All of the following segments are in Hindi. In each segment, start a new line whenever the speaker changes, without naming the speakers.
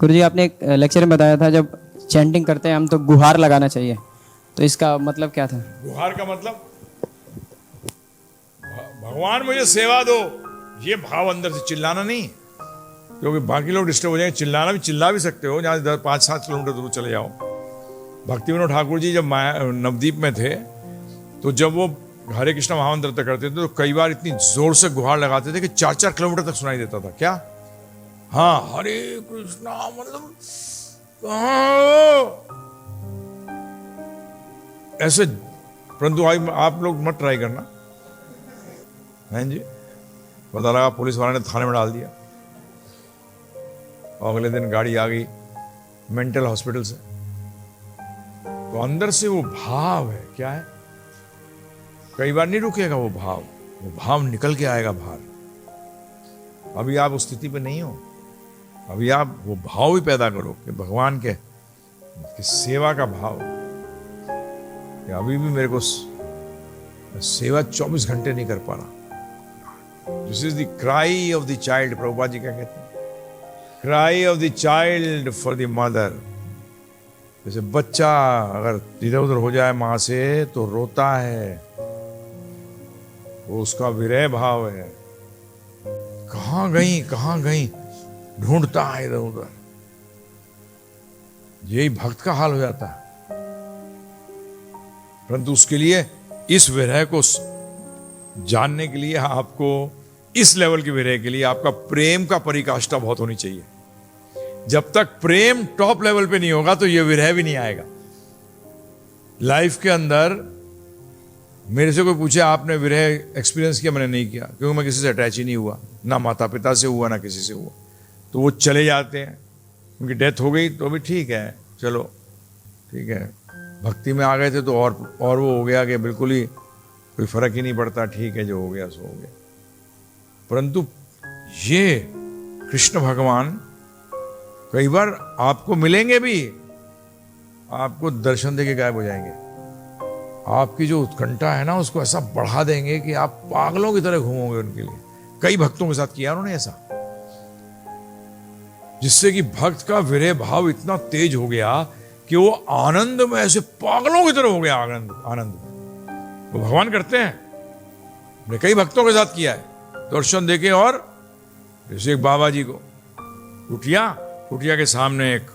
गुरुजी आपने एक लेक्चर में बताया था जब चैंटिंग करते हैं हम तो गुहार लगाना चाहिए, तो इसका मतलब क्या था?
गुहार का मतलब भगवान मुझे सेवा दो, ये भाव अंदर से, चिल्लाना नहीं, क्योंकि बाकी लोग डिस्टर्ब हो जाएंगे। चिल्लाना भी, चिल्ला भी सकते हो, जहाँ 5-7 किलोमीटर दूर चले जाओ। भक्ति विनोद ठाकुर जी जब नवदीप में थे तो जब वो हरे कृष्ण महामंत्र करते थे तो कई बार इतनी जोर से गुहार लगाते थे कि 4-4 किलोमीटर तक सुनाई देता था। क्या? हाँ, हरे कृष्णा, मतलब ऐसे। परंतु आप लोग मत ट्राई करना, हैं जी। पता लगा पुलिस वाले ने थाने में डाल दिया और अगले दिन गाड़ी आ गई मेंटल हॉस्पिटल से। तो अंदर से वो भाव है, क्या है, कई बार नहीं रुकेगा वो भाव निकल के आएगा बाहर। अभी आप उस स्थिति पे नहीं हो, अभी आप वो भाव भी पैदा करो कि भगवान के सेवा का भाव कि अभी भी मेरे को सेवा 24 घंटे नहीं कर पा रहा। This is the cry of the child. Prabhupada ji क्या कहते हैं? Cry of the child for the mother. जैसे बच्चा अगर इधर उधर हो जाए मां से तो रोता है, वो उसका विरह भाव है। कहां गई ढूंढता है इधर उधर। यही भक्त का हाल हो जाता है। परंतु उसके लिए इस विरह को जानने के लिए आपको, इस लेवल के विरह के लिए आपका प्रेम का परिकाष्ठा बहुत होनी चाहिए। जब तक प्रेम टॉप लेवल पे नहीं होगा तो यह विरह भी नहीं आएगा। लाइफ के अंदर मेरे से कोई पूछे आपने विरह एक्सपीरियंस किया? मैंने नहीं किया, क्योंकि मैं किसी से अटैच ही नहीं हुआ, ना माता पिता से हुआ ना किसी से हुआ। तो वो चले जाते हैं, उनकी डेथ हो गई तो भी ठीक है, चलो ठीक है। भक्ति में आ गए थे तो और वो हो गया कि बिल्कुल ही कोई फर्क ही नहीं पड़ता, ठीक है, जो हो गया सो हो गया। परंतु ये कृष्ण भगवान कई बार आपको मिलेंगे भी, आपको दर्शन देके गायब हो जाएंगे। आपकी जो उत्कंठा है ना उसको ऐसा बढ़ा देंगे कि आप पागलों की तरह घूमोगे उनके लिए। कई भक्तों के साथ किया उन्होंने ऐसा, जिससे कि भक्त का विरह भाव इतना तेज हो गया कि वो आनंद में ऐसे पागलों की तरह हो गया। आनंद वो भगवान करते हैं। मैंने कई भक्तों के साथ किया है, दर्शन देके। और जैसे एक बाबा जी को कुटिया के सामने एक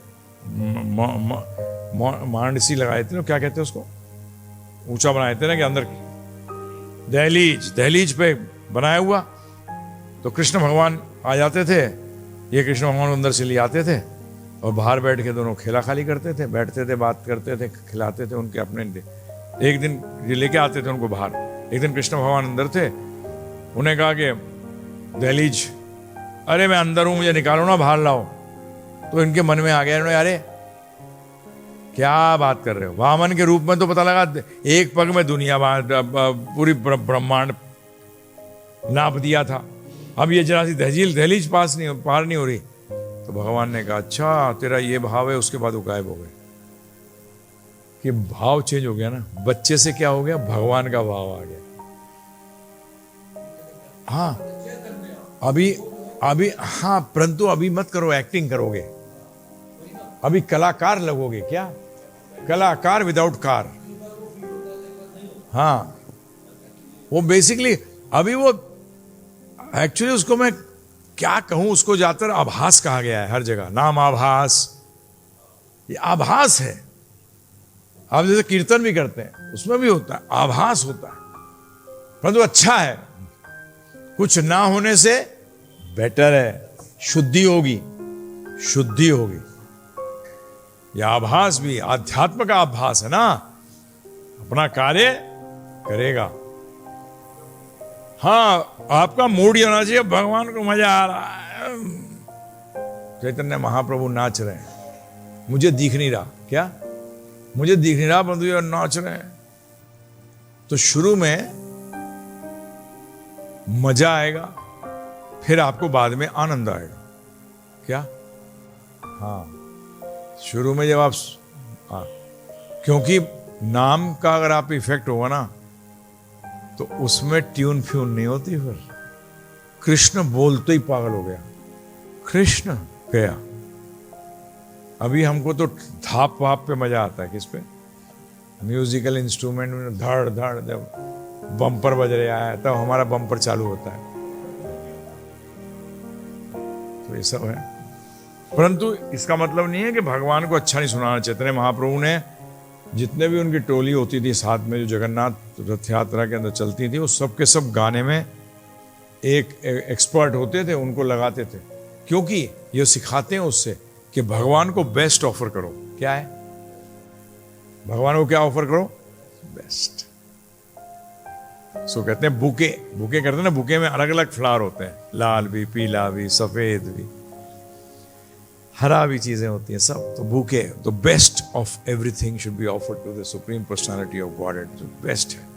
मांडसी लगाए थे, क्या कहते हैं उसको, ऊंचा बनाए थे ना, कि अंदर दहलीज पे बनाया हुआ। तो कृष्ण भगवान आ जाते थे, ये कृष्ण भगवान अंदर से ले आते थे और बाहर बैठ के दोनों खेला खाली करते थे, बैठते थे, बात करते थे, खिलाते थे उनके अपने। एक दिन ये लेके आते थे उनको बाहर। एक दिन कृष्ण भगवान अंदर थे, उन्हें कहा कि दहलीज, अरे मैं अंदर हूं, मुझे निकालो ना, बाहर लाओ। तो इनके मन में आ गया, इन्होंने, अरे क्या बात कर रहे हो, वामन के रूप में तो पता लगा एक पग में दुनिया पूरी ब्रह्मांड नाप दिया था, अब ये जरा सी दहलीज पार नहीं हो रही। तो भगवान ने कहा, अच्छा तेरा ये भाव है। उसके बाद वो गायब हो गए। कि भाव चेंज हो गया ना, बच्चे से क्या हो गया, भगवान का भाव आ गया। हाँ अभी हाँ, परंतु अभी मत करो, एक्टिंग करोगे, अभी कलाकार लगोगे। क्या? कलाकार विदाउट कार। हाँ, वो बेसिकली अभी वो एक्चुअली, उसको मैं क्या कहूं, उसको ज्यादातर आभास कहा गया है हर जगह। नाम आभास, ये आभास है। आप जैसे कीर्तन भी करते हैं, उसमें भी होता है, आभास होता है। परंतु अच्छा है, कुछ ना होने से बेटर है। शुद्धि होगी। यह आभास भी आध्यात्म का आभास है ना, अपना कार्य करेगा। हाँ, आपका मूड ये होना चाहिए, भगवान को मजा आ रहा है, चैतन्य महाप्रभु नाच रहे हैं, मुझे दिख नहीं रहा। क्या? मुझे दिख नहीं रहा, परंतु ये नाच रहे हैं। तो शुरू में मजा आएगा, फिर आपको बाद में आनंद आएगा। क्या? हाँ, शुरू में जब आप, हाँ, क्योंकि नाम का अगर आप इफेक्ट होगा ना तो उसमें ट्यून फ्यून नहीं होती। फिर कृष्ण बोलते ही पागल हो गया, कृष्ण गया, अभी हमको तो थाप वाप पे मजा आता है, किस पे? म्यूजिकल इंस्ट्रूमेंट में धड़ धड़, जब बम्पर बज रहा है तब हमारा बम्पर चालू होता है। तो ये सब है, परंतु इसका मतलब नहीं है कि भगवान को अच्छा नहीं सुनाना। चैतन्य महाप्रभु ने जितने भी उनकी टोली होती थी साथ में, जो जगन्नाथ रथ यात्रा के अंदर चलती थी, वो सब के सब गाने में एक एक्सपर्ट होते थे, उनको लगाते थे, क्योंकि ये सिखाते हैं उससे कि भगवान को बेस्ट ऑफर करो। क्या है? भगवान को क्या ऑफर करो? बेस्ट। सो कहते हैं बुके, बुके करते हैं ना, बुके में अलग अलग फ्लावर होते हैं, लाल भी, पीला भी, सफेद भी, हरा भी चीजें होती हैं सब। तो बुके, तो best of everything should be offered to the supreme personality of God, जो बेस्ट है।